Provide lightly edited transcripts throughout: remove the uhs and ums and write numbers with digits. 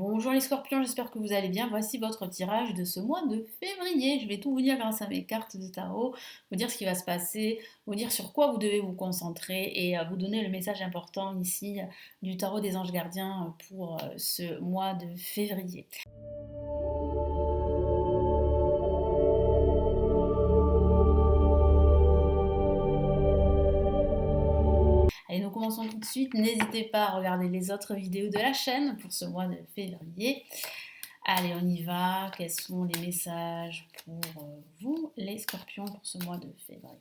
Bonjour les scorpions, j'espère que vous allez bien. Voici votre tirage de ce mois de février. Je vais tout vous dire grâce à mes cartes de tarot, vous dire ce qui va se passer, vous dire sur quoi vous devez vous concentrer et vous donner le message important ici du tarot des anges gardiens pour ce mois de février. Allez, nous commençons tout de suite. N'hésitez pas à regarder les autres vidéos de la chaîne pour ce mois de février. Allez, on y va. Quels sont les messages pour vous, les scorpions, pour ce mois de février?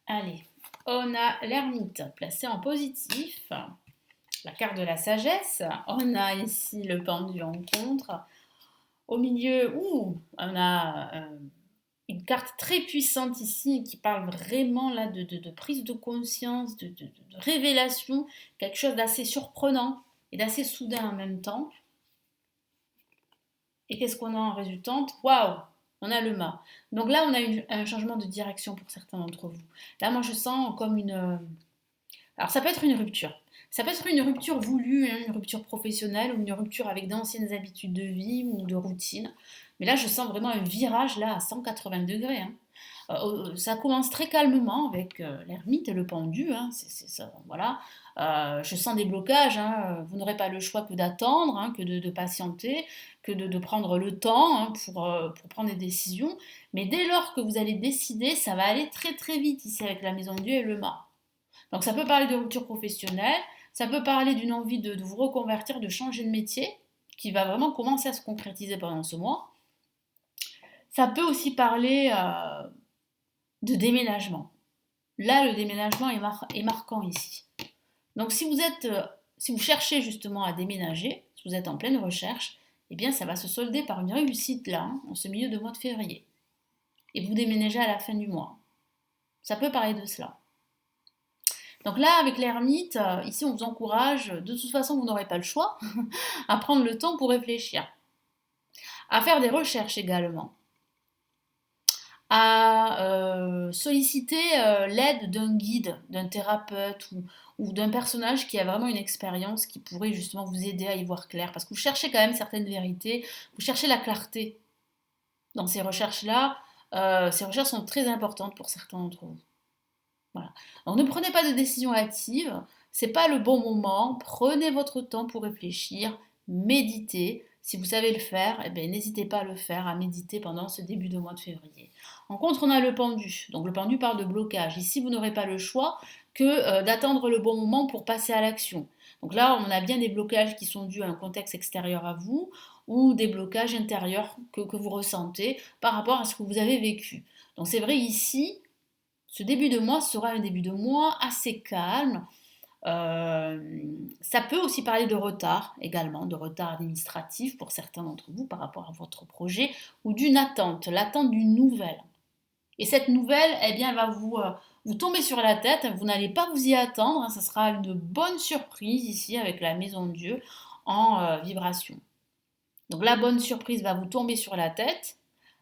Allez, on a l'ermite placé en positif, la carte de la sagesse. On a ici le pendu en contre. Au milieu, on a une carte très puissante ici qui parle vraiment là de prise de conscience, de révélation, quelque chose d'assez surprenant et d'assez soudain en même temps. Et qu'est-ce qu'on a en résultante? Waouh! On a le mât. Donc là, on a un changement de direction pour certains d'entre vous. Là, moi, je sens comme une... Alors, ça peut être une rupture. Ça peut être une rupture voulue, hein, une rupture professionnelle ou une rupture avec d'anciennes habitudes de vie ou de routine. Mais là, je sens vraiment un virage là à 180 degrés. Hein. Ça commence très calmement avec l'ermite et le pendu. Hein, c'est ça, voilà. Je sens des blocages. Hein, vous n'aurez pas le choix que d'attendre, hein, que de patienter, que de prendre le temps hein, pour prendre des décisions. Mais dès lors que vous allez décider, ça va aller très très vite ici avec la maison de Dieu et le mât. Donc ça peut parler de rupture professionnelle, ça peut parler d'une envie de vous reconvertir, de changer de métier, qui va vraiment commencer à se concrétiser pendant ce mois. Ça peut aussi parler de déménagement. Là, le déménagement est marquant ici. Donc si vous cherchez justement à déménager, si vous êtes en pleine recherche, eh bien ça va se solder par une réussite là, hein, en ce milieu de mois de février. Et vous déménagez à la fin du mois. Ça peut parler de cela. Donc là, avec l'ermite, ici, on vous encourage, de toute façon, vous n'aurez pas le choix, à prendre le temps pour réfléchir, à faire des recherches également, à solliciter l'aide d'un guide, d'un thérapeute ou d'un personnage qui a vraiment une expérience qui pourrait justement vous aider à y voir clair. Parce que vous cherchez quand même certaines vérités, vous cherchez la clarté dans ces recherches-là. Ces recherches sont très importantes pour certains d'entre vous. Voilà. Donc ne prenez pas de décision hâtive, c'est pas le bon moment. Prenez votre temps pour réfléchir, méditer. Si vous savez le faire, eh bien, n'hésitez pas à le faire, à méditer pendant ce début de mois de février. En contre, on a le pendu. Donc le pendu parle de blocage. Ici, vous n'aurez pas le choix que d'attendre le bon moment pour passer à l'action. Donc là, on a bien des blocages qui sont dus à un contexte extérieur à vous ou des blocages intérieurs que vous ressentez par rapport à ce que vous avez vécu. Donc c'est vrai ici, ce début de mois sera un début de mois assez calme. Ça peut aussi parler de retard également, de retard administratif pour certains d'entre vous par rapport à votre projet ou d'une attente, l'attente d'une nouvelle. Et cette nouvelle, eh bien, elle va vous tomber sur la tête, vous n'allez pas vous y attendre, hein, ça sera une bonne surprise ici avec la maison de Dieu en vibration. Donc la bonne surprise va vous tomber sur la tête,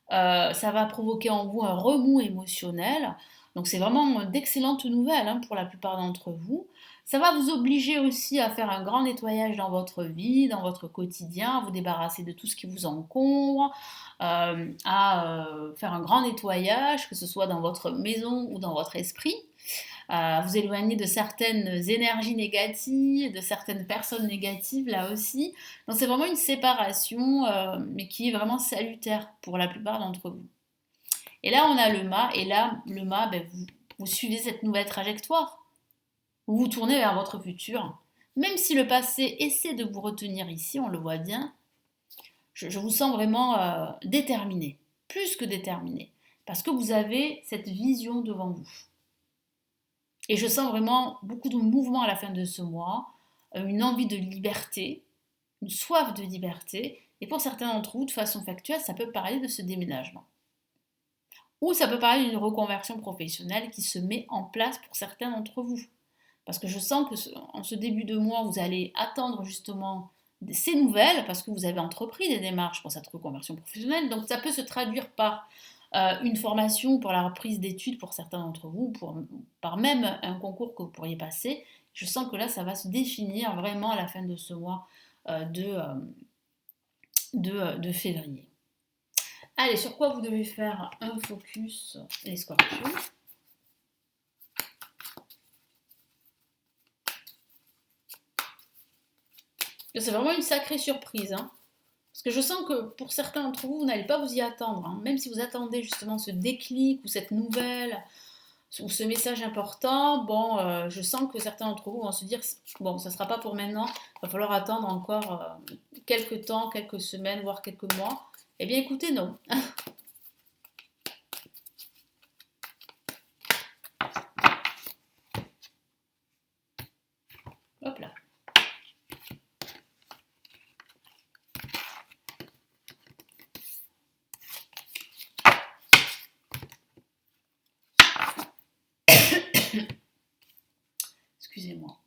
ça va provoquer en vous un remous émotionnel. Donc c'est vraiment d'excellentes nouvelles hein, pour la plupart d'entre vous. Ça va vous obliger aussi à faire un grand nettoyage dans votre vie, dans votre quotidien, à vous débarrasser de tout ce qui vous encombre, à faire un grand nettoyage, que ce soit dans votre maison ou dans votre esprit. Vous éloigner de certaines énergies négatives, de certaines personnes négatives là aussi. Donc c'est vraiment une séparation, mais qui est vraiment salutaire pour la plupart d'entre vous. Et là on a le mât, et là le mât, ben, vous suivez cette nouvelle trajectoire. Vous vous tournez vers votre futur. Même si le passé essaie de vous retenir ici, on le voit bien, je vous sens vraiment déterminé, plus que déterminé, parce que vous avez cette vision devant vous. Et je sens vraiment beaucoup de mouvement à la fin de ce mois, une envie de liberté, une soif de liberté. Et pour certains d'entre vous, de façon factuelle, ça peut parler de ce déménagement. Ou ça peut parler d'une reconversion professionnelle qui se met en place pour certains d'entre vous. Parce que je sens que en ce début de mois, vous allez attendre justement ces nouvelles, parce que vous avez entrepris des démarches pour cette reconversion professionnelle. Donc ça peut se traduire par une formation pour la reprise d'études pour certains d'entre vous, par même un concours que vous pourriez passer. Je sens que là, ça va se définir vraiment à la fin de ce mois de février. Allez, sur quoi vous devez faire un focus, les scorpions? C'est vraiment une sacrée surprise, hein. Parce que je sens que pour certains d'entre vous, vous n'allez pas vous y attendre, hein. Même si vous attendez justement ce déclic ou cette nouvelle ou ce message important, bon, je sens que certains d'entre vous vont se dire, bon, ça ne sera pas pour maintenant, il va falloir attendre encore quelques temps, quelques semaines, voire quelques mois. Eh bien écoutez, non. Hop là. Excusez-moi.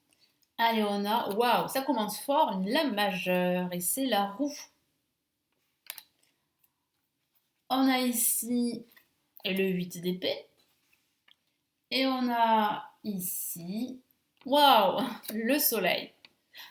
Allez, on a, waouh, ça commence fort, une lame majeure, et c'est la roue. On a ici le 8 d'épée, et on a ici, waouh, le soleil.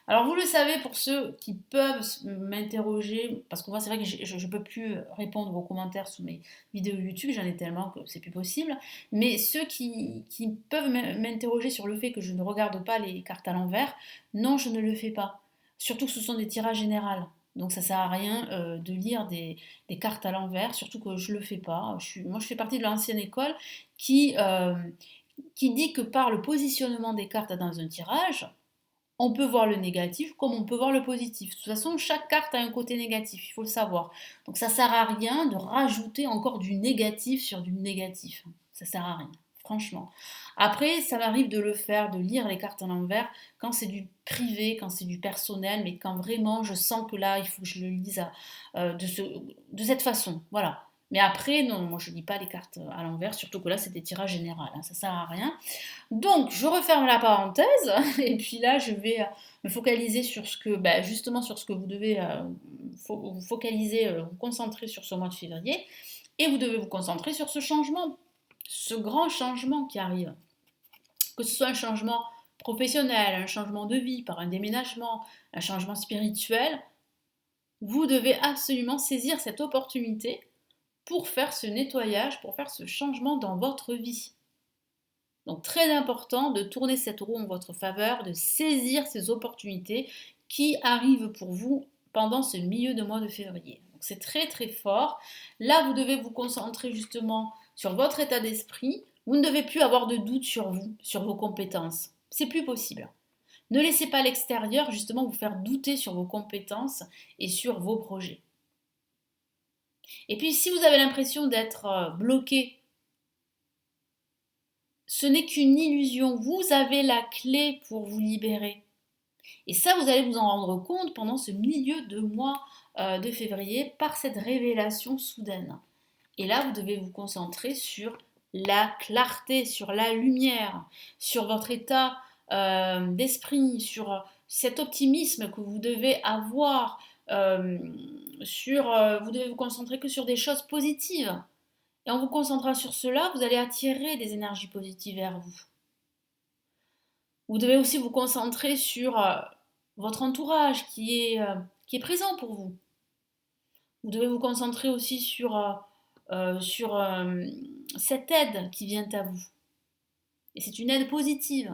Alors vous le savez, pour ceux qui peuvent m'interroger, parce que moi c'est vrai que je ne peux plus répondre aux commentaires sous mes vidéos YouTube, j'en ai tellement que c'est plus possible, mais ceux qui peuvent m'interroger sur le fait que je ne regarde pas les cartes à l'envers, non, je ne le fais pas. Surtout que ce sont des tirages généraux. Donc ça sert à rien de lire des cartes à l'envers, surtout que je ne le fais pas. Moi je fais partie de l'ancienne école qui dit que par le positionnement des cartes dans un tirage, on peut voir le négatif comme on peut voir le positif. De toute façon, chaque carte a un côté négatif, il faut le savoir. Donc ça sert à rien de rajouter encore du négatif sur du négatif. Ça sert à rien, franchement. Après, ça m'arrive de le faire, de lire les cartes à l'envers quand c'est du privé, quand c'est du personnel, mais quand vraiment je sens que là, il faut que je le lise de cette façon. Voilà. Mais après, non, moi je ne lis pas les cartes à l'envers, surtout que là c'est des tirages généraux, hein, ça sert à rien. Donc, je referme la parenthèse et puis là, je vais me focaliser sur ce que, justement, sur ce que vous devez vous focaliser, vous concentrer sur ce mois de février et vous devez vous concentrer sur ce changement, ce grand changement qui arrive. Que ce soit un changement professionnel, un changement de vie par un déménagement, un changement spirituel, vous devez absolument saisir cette opportunité pour faire ce nettoyage, pour faire ce changement dans votre vie. Donc très important de tourner cette roue en votre faveur, de saisir ces opportunités qui arrivent pour vous pendant ce milieu de mois de février. Donc c'est très très fort. Là, vous devez vous concentrer justement sur votre état d'esprit. Vous ne devez plus avoir de doute sur vous, sur vos compétences. C'est plus possible. Ne laissez pas l'extérieur justement vous faire douter sur vos compétences et sur vos projets. Et puis si vous avez l'impression d'être bloqué, ce n'est qu'une illusion. Vous avez la clé pour vous libérer. Et ça, vous allez vous en rendre compte pendant ce milieu de mois de février par cette révélation soudaine. Et là, vous devez vous concentrer sur la clarté, sur la lumière, sur votre état d'esprit, sur cet optimisme que vous devez avoir, vous devez vous concentrer que sur des choses positives. Et en vous concentrant sur cela, vous allez attirer des énergies positives vers vous. Vous devez aussi vous concentrer sur votre entourage qui est présent pour vous. Vous devez vous concentrer aussi sur cette aide qui vient à vous. Et c'est une aide positive.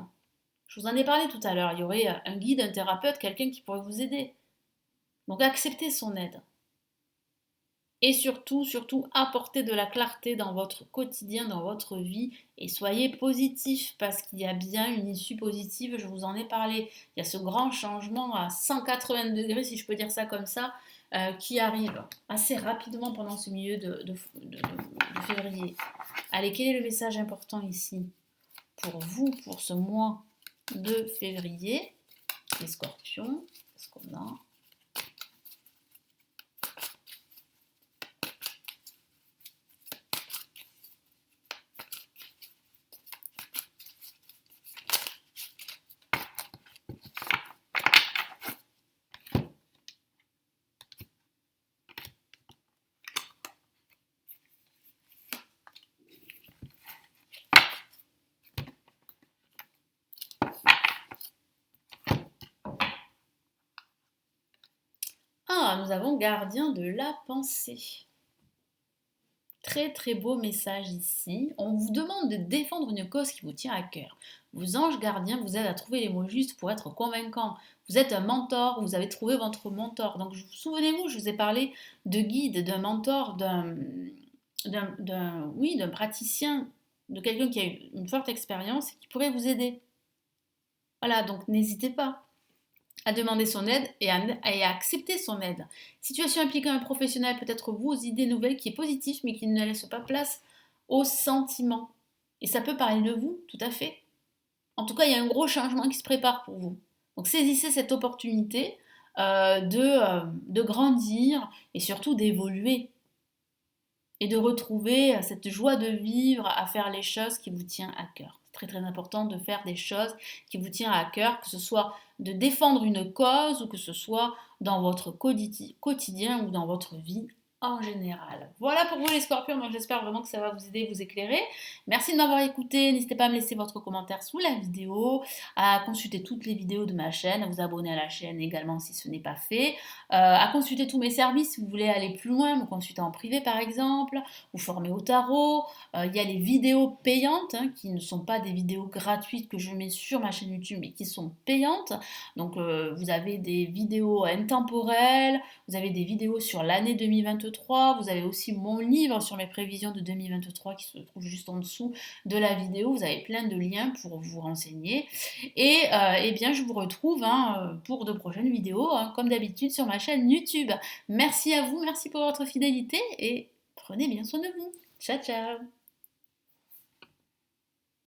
Je vous en ai parlé tout à l'heure. Il y aurait un guide, un thérapeute, quelqu'un qui pourrait vous aider. Donc acceptez son aide. Et surtout, surtout, apportez de la clarté dans votre quotidien, dans votre vie, et soyez positif, parce qu'il y a bien une issue positive, je vous en ai parlé. Il y a ce grand changement à 180 degrés, si je peux dire ça comme ça, qui arrive assez rapidement pendant ce milieu de février. Allez, quel est le message important ici pour vous, pour ce mois de février? Les scorpions, qu'est-ce qu'on a? nous avons gardien de la pensée. Très très beau message ici. On vous demande de défendre une cause qui vous tient à cœur. Vos anges gardiens vous aident à trouver les mots justes pour être convaincant. Vous êtes un mentor, vous avez trouvé votre mentor. Donc souvenez-vous, je vous ai parlé de guide, d'un mentor, oui, d'un praticien, de quelqu'un qui a eu une forte expérience et qui pourrait vous aider. Voilà, donc n'hésitez pas à demander son aide et à accepter son aide. Situation impliquant un professionnel peut être vous aux idées nouvelles qui est positif mais qui ne laisse pas place aux sentiments. Et ça peut parler de vous, tout à fait. En tout cas, il y a un gros changement qui se prépare pour vous. Donc saisissez cette opportunité de grandir et surtout d'évoluer et de retrouver cette joie de vivre à faire les choses qui vous tiennent à cœur. C'est très très important de faire des choses qui vous tiennent à cœur, que ce soit de défendre une cause ou que ce soit dans votre quotidien ou dans votre vie en général. Voilà pour vous les scorpions, donc j'espère vraiment que ça va vous aider, vous éclairer. Merci de m'avoir écouté, n'hésitez pas à me laisser votre commentaire sous la vidéo, à consulter toutes les vidéos de ma chaîne, à vous abonner à la chaîne également si ce n'est pas fait, à consulter tous mes services si vous voulez aller plus loin, me consulter en privé par exemple, vous former au tarot. Il y a les vidéos payantes qui ne sont pas des vidéos gratuites que je mets sur ma chaîne YouTube mais qui sont payantes. Donc vous avez des vidéos intemporelles, vous avez des vidéos sur l'année 2023, vous avez aussi mon livre sur mes prévisions de 2023 qui se trouve juste en dessous de la vidéo. Vous avez plein de liens pour vous renseigner. Et eh bien je vous retrouve pour de prochaines vidéos, comme d'habitude sur ma chaîne YouTube. Merci à vous, merci pour votre fidélité et prenez bien soin de vous. Ciao ciao.